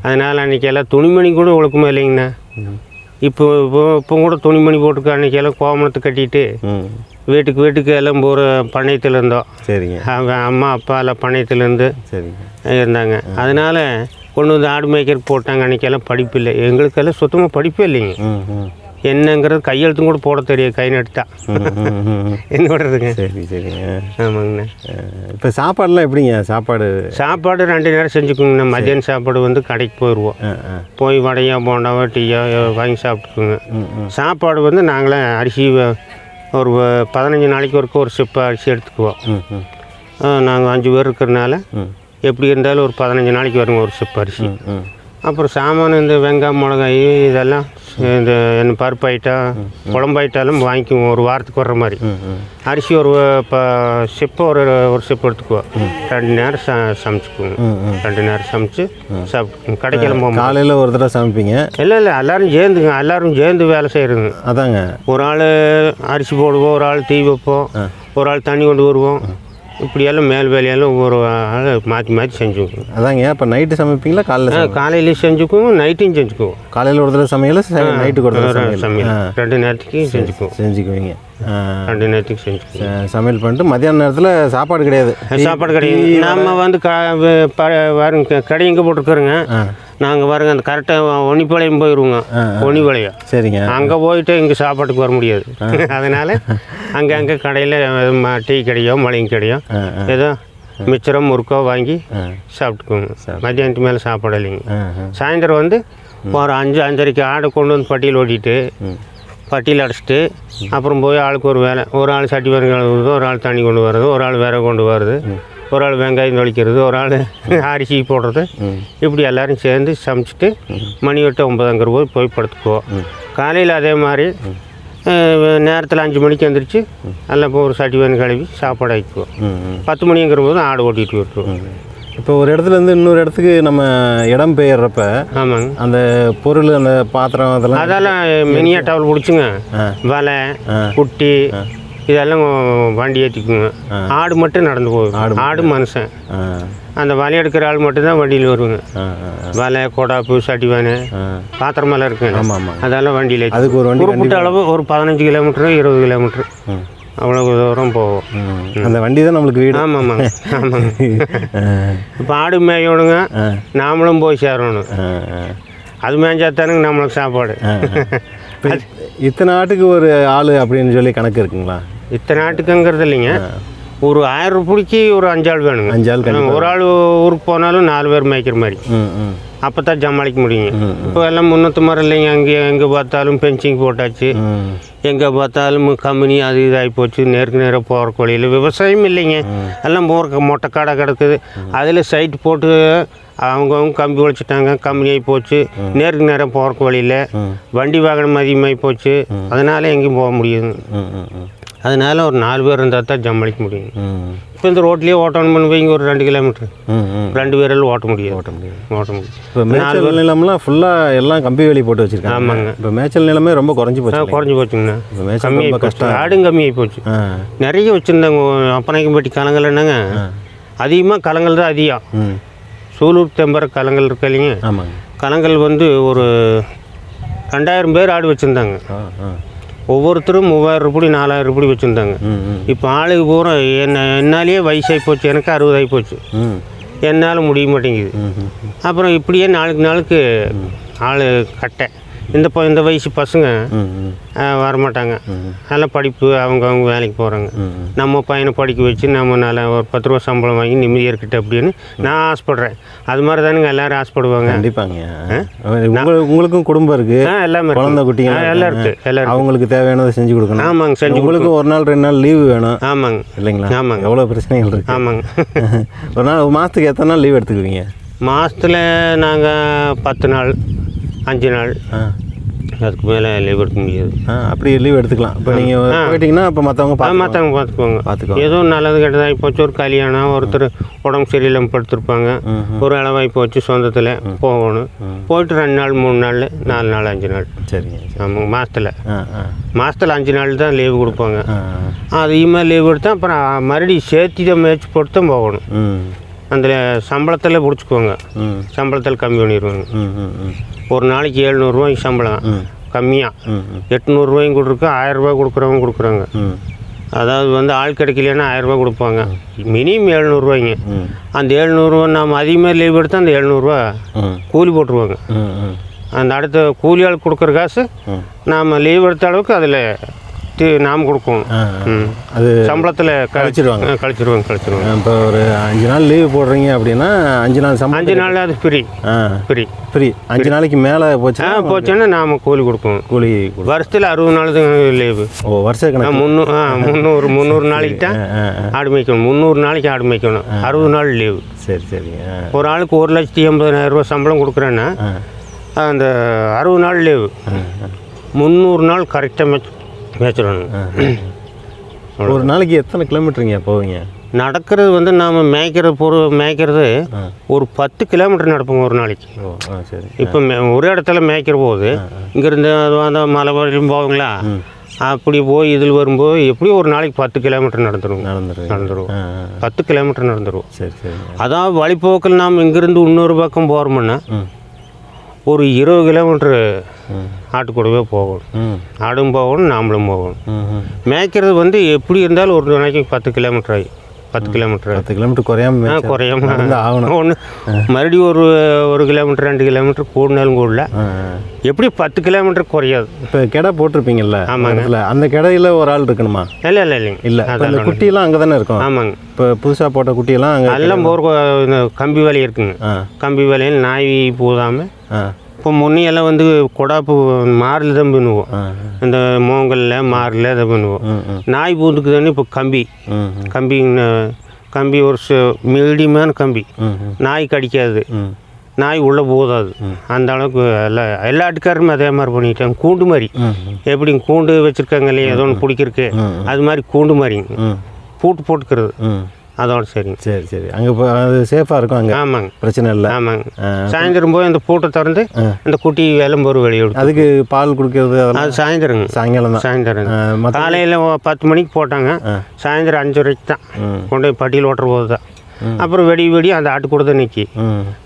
அதனால் அன்றைக்கி எல்லாம் துணிமணி கூட ஒழுக்கமாக இல்லைங்கண்ணா. இப்போ கூட துணிமணி போட்டுக்க அன்றைக்கி எல்லாம் கோமணத்தை கட்டிட்டு வீட்டுக்கு எல்லாம் ஒரு பண்ணையத்தில் இருந்தோம். சரிங்க. அவங்க அம்மா அப்பா எல்லாம் பண்ணையத்துலேருந்து இருந்தாங்க. அதனால் கொண்டு வந்து ஆடு மேய்க்கிறதுக்கு போட்டாங்க. அன்றைக்கெல்லாம் படிப்பு இல்லை. எங்களுக்கெல்லாம் சுத்தமாக படிப்பே இல்லைங்க. என்னங்கிறது கையெழுத்தும் கூட போட தெரியாது. கை நட்டுட்டா என்ன பண்ணுறதுங்க. சரிங்க. ஆமாங்கண்ணா. இப்போ சாப்பாடுலாம் எப்படிங்க? சாப்பாடு 2 நேரம் செஞ்சுக்கோங்கண்ணா. மதியானம் சாப்பாடு வந்து கடைக்கு போயிடுவோம். போய் வடையோ போண்டாவோ டீயோ வாங்கி சாப்பிட்டுக்குங்க. சாப்பாடு வந்து நாங்களே அரிசி ஒரு 15 நாளைக்கு ஒரு சிப்பை அரிசி எடுத்துக்குவோம். நாங்கள் 5 பேர் இருக்கிறனால எப்படி இருந்தாலும் ஒரு 15 நாளைக்கு வருங்க ஒரு சிப்பை அரிசி. அப்புறம் சாமான் இந்த வெங்காயம், மிளகாய் இதெல்லாம் இந்த பருப்பு ஐட்டம், குழம்பு ஐட்டாலும் வாங்கிக்குவோம். ஒரு வாரத்துக்கு வர்ற மாதிரி அரிசி ஒரு சிப்பை ஒரு சிப்பை எடுத்துக்குவோம். 2 நேரம் சமைச்சுக்குவோங்க. 2 நேரம் சமைச்சு சாப்பிட்டு கடைக்கெல்லாம் போவோம். காலையில் ஒரு தடவை சமைப்பீங்க? இல்லை எல்லோரும் சேர்ந்து வேலை செய்கிறதுங்க. அதாங்க. ஒரு ஆள் அரிசி போடுவோம், ஒரு ஆள் தீ வைப்போம், ஒரு ஆள் தண்ணி கொண்டு வருவோம். இப்படியெல்லாம் மேல் வேலையெல்லாம் ஒரு ஆள் மாற்றி செஞ்சுக்குவோம். அதாங்க. இப்போ நைட்டு சமைப்பீங்களா? காலையிலையும் செஞ்சுக்குவோம், நைட்டையும் செஞ்சுக்குவோம். காலையில் ஒரு தடவை சமையல், நைட்டுக்கு ஒரு தடவை சமையல். 2 நேரத்துக்கு செஞ்சுக்குவீங்க. 2 நேரத்துக்கு செஞ்சுக்குவோம். சமையல் பண்ணிட்டு மத்தியான நேரத்தில் சாப்பாடு கிடையாது. நம்ம வந்து வருங்க கடை எங்கே போட்டுருக்குறோங்க. நாங்கள் வருங்க அந்த கரெக்டாக ஒன்னிப்பாளையம் போயிடுவோங்க. ஒன்னிப்பாளையம். சரிங்க. அங்கே போயிட்டு இங்கே சாப்பாட்டுக்கு வர முடியாது. அதனால் அங்கே கடையில் டீ கடையோ மளிகை கடையோ ஏதோ மிச்சரம் முறுக்கோ வாங்கி சாப்பிட்டுக்குவோங்க. மத்தியானத்துக்கு மேலே சாப்பாடு இல்லைங்க. சாயந்தரம் வந்து ஒரு 5-5:30 ஆடை கொண்டு வந்து பட்டியல் ஓட்டிட்டு பட்டியில் அடைச்சிட்டு அப்புறம் போய் ஆளுக்கு ஒரு வேலை. ஒரு ஆள் சட்டி வர கழுவுறது, ஒரு ஆள் தண்ணி கொண்டு வர்றது, ஒரு ஆள் விறகு கொண்டு வர்றது, ஒரு ஆள் வெங்காயம் தொளிக்கிறது, ஒரு ஆள் அரிசி போடுறது. இப்படி எல்லோரும் சேர்ந்து சமைச்சிட்டு மணி 8-9 போய் படுத்துக்குவோம். காலையில் அதே மாதிரி நேரத்தில் 5 மணிக்கு எழுந்திரிச்சு எல்லாம் ஒரு சட்டி வேணும் கழுவி சாப்பாடு ஆக்கிக்குவோம். 10 மணிங்கிற போது ஆடு ஓட்டிகிட்டு விட்டுருவோம். இப்போ ஒரு இடத்துலேருந்து இன்னொரு இடத்துக்கு நம்ம இடம் பெயர்றப்ப ஆமாங்க அந்த பொருள், அந்த பாத்திரம் அதெல்லாம் மினியா டவல் பிடிச்சுங்க. வலை, குட்டி இதெல்லாம் வண்டி ஏற்றிக்குங்க. ஆடு மட்டும் நடந்து போகும். ஆடு மனுஷன். அந்த வலை எடுக்கிற ஆள் மட்டும்தான் வண்டியில் வருவாங்க. வலை, கொடாப்பு, சட்டி வேனு, பாத்திரமெல்லாம் இருக்குங்க. அதெல்லாம் வண்டியில் அதுக்கு ஒரு குறிப்பிட்ட அளவு ஒரு 15 கிலோமீட்டரு 20 கிலோமீட்டரு அவ்வளோ தூரம் போவோம். அந்த வண்டி தான் நம்மளுக்கு வீடு. ஆமாங்க. இப்போ ஆடு மேயோடுங்க, நாமளும் போய் சேரணும். அது மேய்ஞ்சாத்தானுங்க நம்மளுக்கு சாப்பாடு. இத்தனை ஆட்டுக்கு ஒரு ஆள் அப்படின்னு சொல்லி கணக்கு இருக்குங்களா? இத்தனை ஆட்டுக்குங்கிறது இல்லைங்க. ஒரு 1000 ரூபாய்க்கு ஒரு 5 ஆள் வேணுங்க. 5 ஆள் கண்டிப்பாக. ஒரு ஆள் ஊருக்கு போனாலும் 4 பேர் மேய்க்கிற மாதிரி. அப்போ தான் சமாளிக்க முடியுங்க. இப்போ எல்லாம் முன்னத்து மாதிரி இல்லைங்க. எங்கே பார்த்தாலும் பென்சிங் போட்டாச்சு, எங்கே பார்த்தாலும் கம்பெனி அது இதாகி போச்சு. நேருக்கு நேராக போகிற கோழியில் விவசாயம் இல்லைங்க. எல்லாம் மொட்டை காடை கிடக்குது. அதில் சைட்டு போட்டு அவங்கவுங்க கம்பி உழைச்சிட்டாங்க, கம்பெனி ஆகி போச்சு. நேருக்கு நேரம் போகிற வழியில் வண்டி வாகனம் அதிகமாகி போச்சு. அதனால் எங்கேயும் போக முடியுது. அதனால் ஒரு 4 பேர் இருந்தால் தான் சமாளிக்க முடியும். இப்போ இந்த ரோட்லேயே ஓட்டணும் வைங்க, ஒரு 2 கிலோமீட்டர் 2 பேரெல்லாம் ஓட்ட முடியும். இப்போ மேய்ச்சல் நிலம்லாம் ஃபுல்லாக எல்லாம் கம்பி வேலி போட்டு வச்சுருக்காங்க. ஆமாங்க. இப்போ மேய்ச்சல் நிலமே ரொம்ப குறைஞ்சி போச்சுங்கண்ணா. கம்மி கஷ்டம். ஆடும் கம்மியாகி போச்சு. நிறைய வச்சுருந்தாங்க. அப்பனைக்கும்பட்டி கலங்கள் என்னங்க, அதிகமாக கலங்கள் தான் அதிகம். சூலூர் தெம்பர கலங்கள் இருக்கு இல்லைங்க. ஆமாங்க. கலங்கள் வந்து ஒரு 2000 பேர் ஆடு வச்சுருந்தாங்க. ஒவ்வொருத்தரும் 3000 ரூபாய் 4000 ரூபாய் வச்சுருந்தாங்க. இப்போ ஆளுக்கு பூரா என்னாலேயே வயசாகி போச்சு. எனக்கு 60 ஆகி போச்சு. என்னால் முடிய மாட்டேங்குது. அப்புறம் இப்படியே நாளுக்கு ஆள் கட்டை. இந்த வயசு பசங்க வரமாட்டாங்க. நல்லா படிப்பு, அவங்க வேலைக்கு போகிறாங்க. நம்ம பையனை படிக்க வச்சு நம்ம நல்லா ஒரு 10 ரூபா சம்பளம் வாங்கி நிம்மதியாக இருக்கட்டும் அப்படின்னு நான் ஆசைப்படுறேன். அது மாதிரி தானுங்க எல்லோரும் ஆசைப்படுவாங்க. கண்டிப்பாங்க. உங்களுக்கும் குடும்பம் இருக்குது, எல்லாமே குழந்தை குட்டிங்க எல்லாம் இருக்குது. எல்லோரும் அவங்களுக்கு தேவையானதை செஞ்சு கொடுக்கணும். ஆமாங்க, செஞ்சு உங்களுக்கு ஒரு நாள் 2 நாள் லீவு வேணும். ஆமாங்க. இல்லைங்களா? ஆமாங்க. எவ்வளோ பிரச்சனைகள் இருக்குது. ஆமாங்க. ஒரு நாள் மாதத்துக்கு எத்தனை நாள் லீவ் எடுத்துக்குவீங்க? மாதத்தில் நாங்கள் 10 நாள் 5 நாள், அதுக்கு மேலே லீவ் எடுக்க முடியாது. அப்படி லீவ் எடுத்துக்கலாம். இப்போ நீங்கள் போயிட்டீங்கன்னா இப்போ மற்றவங்க பார்த்துக்குவாங்க. ஏதோ நல்லது கெட்டதாகி போச்சு, ஒரு கல்யாணம், ஒருத்தர் உடம்பு சரியில்லாமல் படுத்திருப்பாங்க, ஒரு அளவாகி போச்சு, சொந்தத்தில் போகணும். போயிட்டு 2 நாள் 3 நாள் 4 நாள் 5 நாள். சரிங்க. ஆமாங்க. மாதத்தில் 5 நாள் தான் லீவு கொடுப்பாங்க. அதிகமாக லீவ் எடுத்தால் அப்புறம் மறுபடியும் சேர்த்து தான் முயற்சி போட்டு தான் போகணும். அந்த சம்பளத்தில் பிடிச்சிக்குவாங்க. சம்பளத்தில் கம்மி பண்ணிடுவாங்க. ஒரு நாளைக்கு 700 ரூபாய்க்கு சம்பளம் கம்மியாக, 800 ரூபாயும் கொடுக்குறோம், 1000 ரூபாய் கொடுக்குறவங்க கொடுக்குறாங்க. அதாவது வந்து ஆள் கிடைக்கலன்னா 1000 ரூபாய் கொடுப்பாங்க. மினிமம் 700 ரூபாய்ங்க. அந்த 700 ரூபா நாம் அதிகமாக லீவ் எடுத்தால் அந்த 700 ரூபா கூலி போட்டுருவாங்க. அந்த அடுத்த கூலி ஆள் கொடுக்குற காசு நாம் லீவ் எடுத்த அளவுக்கு அதில் நாம் கொடுக்கணும். அது சம்பளத்தில் கழிச்சிருவாங்க. இப்போ ஒரு 5 நாள் லீவு போடுறீங்க அப்படின்னா 5 நாள் சம்பளம், 5 நாள் அது ஃப்ரீ. 5 நாளைக்கு மேலே போச்சுன்னா நாம் கூலி கொடுப்போம். வருஷத்தில் 60 நாள் தான் லீவு. வருஷ கணக்கு 300 நாளைக்கு தான் ஆடு மேய்க்கணும். 300 நாளைக்கு ஆடு மேய்க்கணும். 60 நாள் லீவு. சரி. ஒரு ஆளுக்கு 1,80,000 ரூபா சம்பளம் கொடுக்குறேன்னா அந்த 60 நாள் லீவு. 300 நாள் கரெக்டாக மேய்ச்சிடணும். ஒரு நாளைக்கு எத்தனை கிலோமீட்டருங்க போவீங்க? நடக்கிறது வந்து நாம் மேய்க்கிறது ஒரு 10 கிலோமீட்டர் நடப்போங்க ஒரு நாளைக்கு. சரி. இப்போ ஒரு இடத்துல மேய்க்கிற போது இங்கேருந்து அந்த மலை வரையும் போவங்களா, அப்படி போய் இதில் வரும்போது எப்படியும் ஒரு நாளைக்கு 10 கிலோமீட்டர் நடந்துருவோம். 10 கிலோமீட்டர் நடந்துருவோம். சரி. அதாவது வழிப்போக்கில் நாம் இங்கேருந்து இன்னொரு பக்கம் போகிறோம்னா ஒரு 20 கிலோமீட்ரு ஆட்டுக்கூடவே போகணும். ஆடும் போகணும், நாமளும் போகணும். மேய்க்கிறது வந்து எப்படி இருந்தாலும் ஒரு நாளைக்கு 10 கிலோமீட்டர் ஆகி 10 கிலோமீட்டர் குறையாம ஆகணும். ஒன்று மறுபடியும் ஒரு கிலோமீட்டர் 2 கிலோமீட்டர் கூடினாலும் கூடல, எப்படி 10 கிலோமீட்டர் குறையாது. இப்போ கிடை போட்டிருப்பீங்கல்ல? ஆமாங்க. அந்த கிடையில் ஒரு ஆள் இருக்கணுமா? இல்லை. அந்த குட்டியெல்லாம் அங்கே தானே இருக்கும்? ஆமாங்க. இப்போ புதுசாக போட்ட குட்டியெல்லாம் அங்கே எல்லாம் கம்பி வேலை இருக்குங்க. கம்பி வேலையில் நாய் போதாமல் இப்போ முன்னையெல்லாம் வந்து கொடாப்பு மாரில் தான் பண்ணுவோம். இந்த மோங்கலில் மாரில் அதை பண்ணுவோம். நாய் பூந்துக்குதானே இப்போ கம்பி ஒரு மீடியமான கம்பி. நாய் கடிக்காது, நாய் உள்ளே போதாது. அந்த அளவுக்கு எல்லா ஆட்டுக்காரருமே அதே மாதிரி பண்ணிட்டாங்க. கூண்டு மாதிரி, எப்படி கூண்டு வச்சுருக்காங்க இல்லையா, ஏதோ ஒன்று பிடிக்கிறதுக்கு, அது மாதிரி கூண்டு மாதிரிங்க பூட்டு போட்டுக்கிறது. அதோட சரிங்க. சரி. அங்கே அது சேஃபாக இருக்கும் அங்கே? ஆமாங்க, பிரச்சனை இல்லை. ஆமாங்க. சாயந்தரம் போய் அந்த பூட்டை திறந்து அந்த குட்டி விளம்போரு வெளியே. அதுக்கு பால் கொடுக்கறது அது சாயந்தரம் காலையில் 10 மணிக்கு போட்டாங்க, சாயந்தரம் 5:30 தான் கொண்டு போய் பட்டியல் ஓட்டுற போது தான். அப்புறம் வெடி அந்த ஆட்டு கூட தான் நிற்கி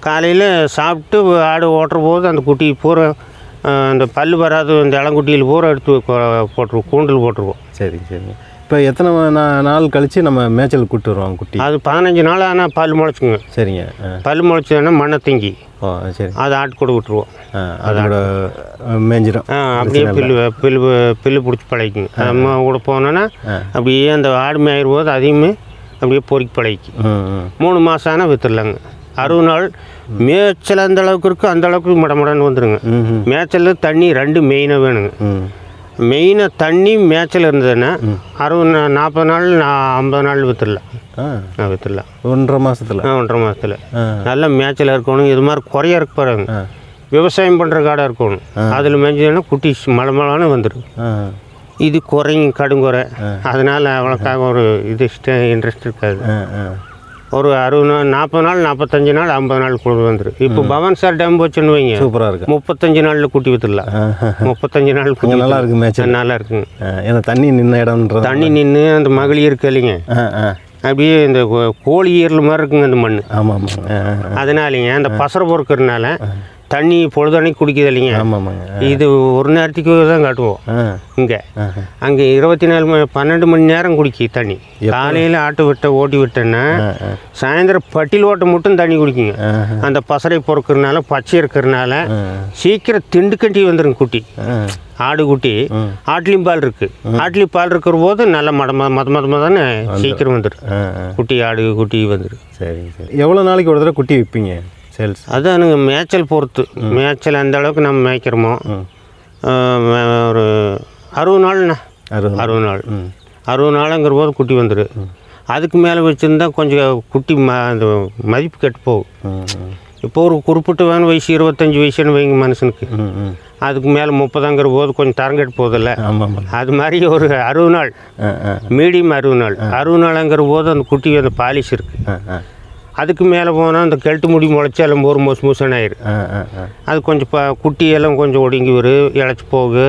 காலையில் சாப்பிட்டு ஆடு ஓட்டுற போது அந்த குட்டி பூரா அந்த பல் வராது அந்த இளங்குட்டியில் பூரா எடுத்து போட்டுருவோம், கூண்டில் போட்டுருவோம். சரி. இப்போ எத்தனை நாள் கழித்து நம்ம மேய்ச்சல் கூப்பிட்டு வருவோம் குட்டி? அது 15 நாள் ஆனால் பல் முளைச்சிங்க. சரிங்க. பல் முளைச்சதுன்னா மண்ணை திங்கி சரி அது ஆட்டுக்கூட விட்டுருவோம். அதோட மேய்ஞ்சிடும். அப்படியே பில்லு பிடிச்சி பழகிக்குங்க. நம்ம கூட போனோன்னா அப்படியே அந்த ஆடு மேயிற போது அதையுமே அப்படியே பொறிக்கு பழகி 3 மாதம் ஆனால் விற்றுலாங்க. 60 நாள் மேய்ச்சல் அந்த அளவுக்கு இருக்குது, அந்த அளவுக்கு மடமடன்னு வந்துடுங்க. மேய்ச்சல் தண்ணி 2 மெயினாக வேணுங்க. மெயினாக தண்ணி மேய்ச்சல் இருந்ததுன்னா 40 நாள் 50 நாள் விற்றுடலாம். விற்றுடலாம் 1.5 மாதத்தில். 1.5 மாதத்தில் நல்லா மேய்ச்சல் இருக்கணும். இது மாதிரி குறையா இருக்கு பாருங்க, விவசாயம் பண்ணுற காடாக இருக்கணும். அதில் மேய்ஞ்சதுன்னா குட்டி மலமலான வந்துடும். இது குறைங்க, கடுங்குறை. அதனால் அவ்வளோக்காக ஒரு இது இன்ட்ரெஸ்ட் இருக்காது. ஒரு 40 நாள் 45 நாள் 50 நாள் கூட வந்துடும். இப்போ பவான் சார் டேம் வச்சுன்னு வைங்க, சூப்பராக இருக்குது. 35 நாளில் குட்டி விற்றுடலாம். 35 நாள் குட்டி நல்லா இருக்குது. மேய்ச்சல் நல்லா இருக்குங்க. ஏன்னா தண்ணி நின்ன இடம்ன்றது, தண்ணி நின்று அந்த மகளிர் இருக்கு இல்லைங்க, அப்படியே இந்த கோழி ஈரல் மாதிரி இருக்குங்க அந்த மண். ஆமாம். அதனாலங்க அந்த பசரை பொறுக்கிறதுனால தண்ணி பொழுதன்னைக்கு குடிக்குது இல்லைங்க. ஆமாம்மாங்க. இது ஒரு நேரத்துக்கு தான் காட்டுவோம் இங்கே. அங்கே 12 மணி நேரம் குடிக்கி தண்ணி. காலையில் ஆட்டு ஓட்டி விட்டேன்னா சாயந்தரம் பட்டில் ஓட்ட மட்டும் தண்ணி குடிக்குங்க. அந்த பசரை பொறுக்கிறதுனால பச்சை இருக்கிறதுனால சீக்கிரம் திண்டு கட்டி வந்துடும் குட்டி. ஆடு குட்டி ஆட்லேயும் பால் இருக்குது. ஆட்லேயும் பால் இருக்கிற போது நல்லா மதமதானே சீக்கிரம் வந்துடும் குட்டி. ஆடு குட்டி வந்துடும். சரி சரி. எவ்வளோ நாளைக்கு ஒரு தடவை குட்டி விற்பீங்க சேல்ஸ்? அதானுங்க மேய்ச்சல் பொறுத்து. மேய்ச்சல் எந்த அளவுக்கு நம்ம மேய்க்கிறோமோ ஒரு 60 நாள்ண்ணா. 60 நாள் 60 நாளுங்கிற போது குட்டி வந்துடும். அதுக்கு மேலே வச்சுருந்தா கொஞ்சம் குட்டி அந்த மதிப்பு கெட்டு போகும். இப்போ ஒரு குறிப்பிட்ட வயசு 25 வயசுன்னு வைங்க மனுஷனுக்கு. அதுக்கு மேலே 30ங்கிற போது கொஞ்சம் தரங்கெட்டு போதில்ல. அது மாதிரி ஒரு 60 நாள் மீடியம் 60 நாள் 60 நாளுங்கிற போது அந்த குட்டி அந்த பாலிஷ் இருக்குது. அதுக்கு மேலே போனால் அந்த கெல்ட்டு முடி முளைச்சாலும் ஒரு மோசன் ஆயிரும். அது கொஞ்சம் குட்டியெல்லாம் கொஞ்சம் ஒடுங்கி வரும், இழைச்சி போகு.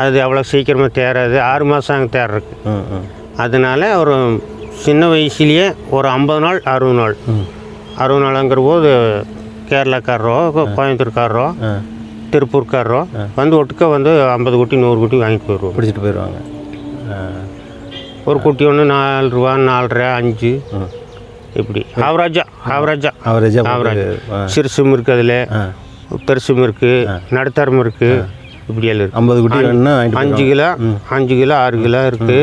அது அவ்வளோ சீக்கிரமாக தேராது. 6 மாதம் அங்கே தேர்றதுக்கு. அதனால் ஒரு சின்ன வயசுலேயே ஒரு 50 நாள் 60 நாள் 60 நாளுங்கிற போது கேரளாக்காரரோ கோயம்புத்தூர்காரரோ திருப்பூர்காரரோ வந்து ஒட்டுக்க வந்து 50 குட்டி 100 குட்டி வாங்கிட்டு போயிடுவோம். பிடிச்சிட்டு போயிடுவாங்க. ஒரு குட்டி ஒன்று 4 ரூபா 4.5 5 இப்படி ஆவரேஜா சிறுசும் இருக்குது, அதில் பெருசும் இருக்குது, நடுத்தரம் இருக்குது. இப்படி எல்லாம் இருக்குது. 50 குட்டி வேணும்னா 5 கிலோ 6 கிலோ இருக்குது.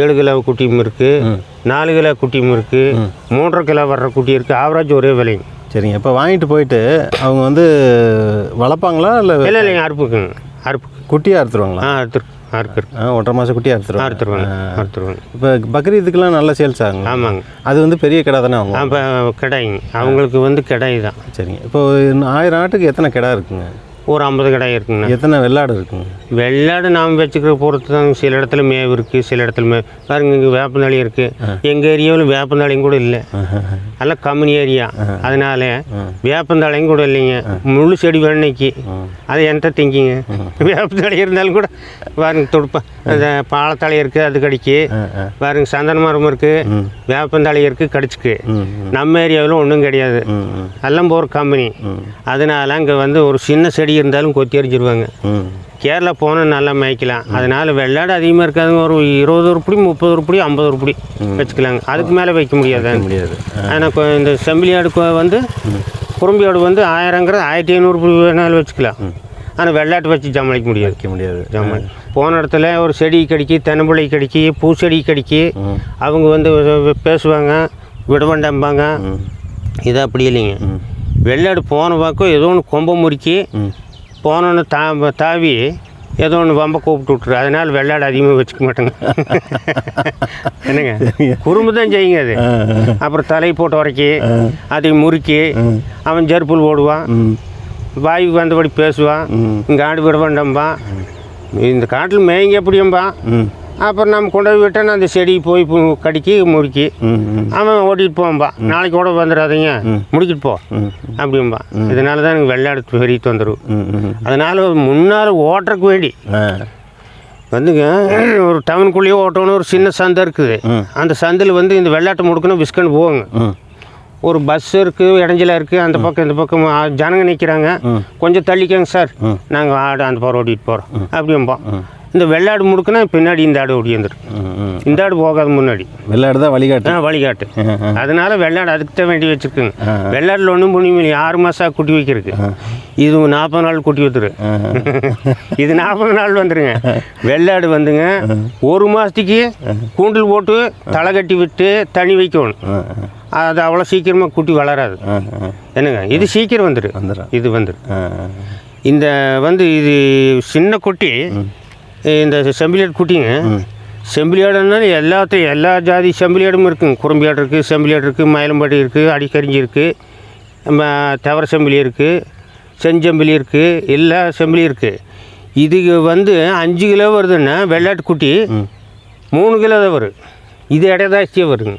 7 கிலோ குட்டியும் இருக்குது, 4 கிலோ குட்டியும் இருக்குது, 3.5 கிலோ வர்ற குட்டி இருக்குது. ஆவரேஜ் ஒரே விலைங்க. சரிங்க. இப்போ வாங்கிட்டு போயிட்டு அவங்க வந்து வளர்ப்பாங்களா இல்லை? இல்லைங்க, அறுப்புக்குங்க. குட்டியாக அறுத்துருவாங்களா? அறுத்துருக்கு. 1.5 மாதம் குட்டியாக அறுத்துருவாங்க. இப்போ பக்ரீத்துக்கெலாம் நல்ல சேல்ஸ் ஆகுங்க. ஆமாங்க. அது வந்து பெரிய கடை தானே அவங்க? இப்போ கிடாய்ங்க, அவங்களுக்கு வந்து கிடாய் தான். சரிங்க. இப்போ 1000 ஆட்டுக்கு எத்தனை கிடா இருக்குங்க? ஒரு 50 கிடாய் இருக்குங்க. எத்தனை வெள்ளாடு இருக்குங்க? வெள்ளாடு நாம் வச்சுக்கிற பொறுத்து தான். சில இடத்துல மேவு இருக்குது, சில இடத்துல பாருங்க இங்கே வேப்பந்தாளி இருக்குது. எங்கள் ஏரியாவில் வேப்பந்தாளியும் கூட இல்லை, எல்லாம் கம்மி ஏரியா. அதனால வேப்பந்தாளியும் கூட இல்லைங்க. முழு செடி வேணைக்கு அது எந்த திங்கிங்க. வேப்பந்தாளி இருந்தாலும் கூட பாருங்க துடுப்பேன். அந்த பாலத்தாளி இருக்குது, அது கடிக்கு. பாருங்க சந்தன மரம் இருக்குது, வேப்பந்தாளி இருக்குது, கடிச்சுக்கு. நம்ம ஏரியாவில் ஒன்றும் கிடையாது, எல்லாம் போகிற கம்பெனி. அதனால அங்கே வந்து ஒரு சின்ன செடி இருந்தாலும் கொத்தி எறிஞ்சிருவாங்க. கேரளா போனால் நல்லா மேய்க்கலாம். அதனால் வெள்ளாடு அதிகமாக இருக்காதுங்க. ஒரு 20 உருப்படி 30 உருப்படி 50 உருப்படி வச்சுக்கலாங்க. அதுக்கு மேலே வைக்க முடியாது. ஆனால் இந்த செம்பிலி ஆடு வந்து குறும்பி ஆடு வந்து 1000ங்கிற 1500 வேணாலும் வச்சுக்கலாம். ஆனால் வெள்ளாட்டு வச்சு சமாளிக்க முடியாது. போன இடத்துல ஒரு செடி கடிக்கி, தென்னம்பிள்ளை கடிக்கி, பூச்செடி கடிக்கி. அவங்க வந்து பேசுவாங்க, விட வேண்டாம்பாங்க. இது அப்படி இல்லைங்க. வெள்ளாடு போன பக்கம் ஏதோ ஒன்று கொம்பை முறுக்கி போனோன்னு தாவி ஏதோ ஒன்று வம்ப கூப்பிட்டு விட்ரு. அதனால் வெள்ளாடு அதிகமாக வச்சுக்க மாட்டேங்க. என்னங்க, குறும்பு தான் செய்யுங்க அது. அப்புறம் தலை போட்டு உரைக்கி அதை முறுக்கி அவன் ஜெருப்புல் ஓடுவான், வாய்க்கு வந்தபடி பேசுவான். இங்கே ஆடு விட வேண்டாம்பா, இந்த காட்டில் மேய்ங்க எப்படியும்பா. அப்புறம் நம்ம கொண்டு போய் விட்டேன்னா அந்த செடி போய் கடிக்கி முறுக்கி அவன் ஓட்டிகிட்டு போவான்பா. நாளைக்கு கூட வந்துடாதீங்க, முடிக்கிட்டு போ அப்படிம்பா. இதனால தான் எனக்கு வெள்ளாடு பெரிய தொந்தரவு. அதனால் முன்னால் ஓட்டுறக்கு வேண்டி வந்துங்க ஒரு டவுனுக்குள்ளேயே ஓட்டணும். ஒரு சின்ன சந்தை இருக்குது, அந்த சந்தையில் வந்து இந்த வெள்ளாட்டை முடுக்கணும் விஸ்கன்னு போவாங்க. ஒரு பஸ் இருக்குது, இடைஞ்சலாக இருக்குது. அந்த பக்கம் இந்த பக்கம் ஜனங்க நிற்கிறாங்க. கொஞ்சம் தள்ளிக்கங்க சார், நாங்கள் ஆடு அந்த பக்கம் ஓட்டிகிட்டு போகிறோம் அப்படிம்போம். இந்த வெள்ளாடு முடுக்குனா பின்னாடி இந்த ஆடு ஓடியாந்துடும். இந்த ஆடு போகாது முன்னாடி. வெள்ளாடு தான் வழிகாட்டு. வழிகாட்டு. அதனால வெள்ளாடு அதுக்கு தான் வேண்டி வச்சுருக்குங்க. வெள்ளாடில் ஒன்றும் பண்ணி 6 மாதம் குட்டி வைக்கிறதுக்கு. இது 40 நாள் குட்டி வைத்துரு. இது 40 நாள் வந்துடுங்க. வெள்ளாடு வந்துங்க 1 மாதத்துக்கு கூண்டில் போட்டு தலை கட்டி விட்டு தண்ணி வைக்கணும். அது அவ்வளோ சீக்கிரமாக குட்டி வளராது என்னங்க. இது சீக்கிரம் வந்துடும். இது வந்துடும். இந்த இது சின்ன குட்டி, இந்த செம்பிலியாடு குட்டிங்க. செம்பிலியாடுனாலும் எல்லா ஜாதி செம்பிலியாடும் இருக்குங்க. குறும்பியாடு இருக்குது, செம்பிலியாடு இருக்குது, மயிலம்பாடி இருக்குது, அடிக்கரிஞ்சி இருக்குது, தவற செம்பிலி இருக்குது, செஞ்செம்பிலி இருக்குது, எல்லா செம்பிலியும் இருக்குது. இதுக்கு 5 கிலோ வருதுன்னா வெள்ளாட்டு குட்டி 3 கிலோ தான் வரும். இது எடை ஜாஸ்தியாக வருங்க.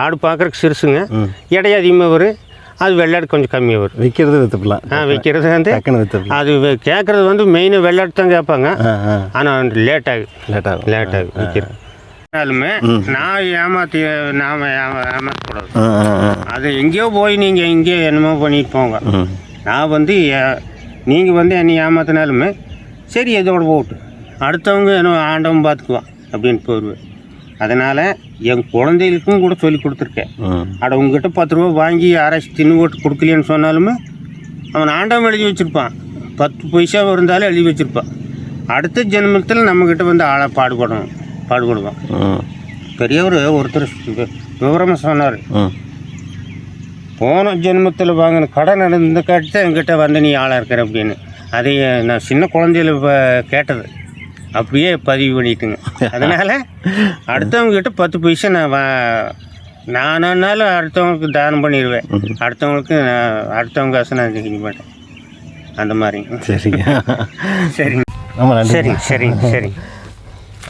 ஆடு பார்க்குறக்கு சிறுசுங்க, எடை அதிகமாக வரும். அது வெள்ளாடு கொஞ்சம் கம்மியாக வரும். விற்கிறது விற்றுப்பலாம். விற்கிறது விற்றுப்பலாம். அது கேட்குறது மெயினாக வெள்ளாடு தான் கேட்பாங்க. ஆனால் லேட்டாகும் விற்கிறது. ஆனாலுமே நான் ஏமாற்றக்கூடாது. அது எங்கேயோ போய் நீங்கள் எங்கேயோ என்னமோ பண்ணிட்டு போங்க. நான் நீங்கள் என்னை ஏமாத்தினாலுமே சரி எதோட போட்டு அடுத்தவங்க என்ன ஆண்டவன் பார்த்துக்குவான் அப்படின்னு போயிடுவேன். அதனால் என் குழந்தைகளுக்கும் கூட சொல்லி கொடுத்துருக்கேன். அட உங்ககிட்ட 10 ரூபா வாங்கி யாராச்சும் தின்னு போட்டு கொடுக்கலையேன்னு சொன்னாலுமே அவன் ஆண்டவன் எழுதி வச்சுருப்பான். 10 பைசா இருந்தாலும் எழுதி வச்சுருப்பான். அடுத்த ஜென்மத்தில் நம்மக்கிட்ட ஆளை பாடுபடுவான். பெரியவர் ஒருத்தர் விவரமாக சொன்னார். போன ஜென்மத்தில் வாங்கின கடன் நடந்த காட்டி தான் என்கிட்ட நீ ஆளாக இருக்கிற அப்படின்னு. அதை நான் சின்ன குழந்தையில கேட்டது அப்படியே பதிவு பண்ணிட்டுங்க. அதனால் அடுத்தவங்ககிட்ட 10 பைசா நானாலும் அடுத்தவங்களுக்கு தானம் பண்ணிடுவேன். அடுத்தவங்க காசை நான் செய்ய மாட்டேன். அந்த மாதிரிங்க. சரிங்க. சரிங்க. ஆமாம். சரிங்க.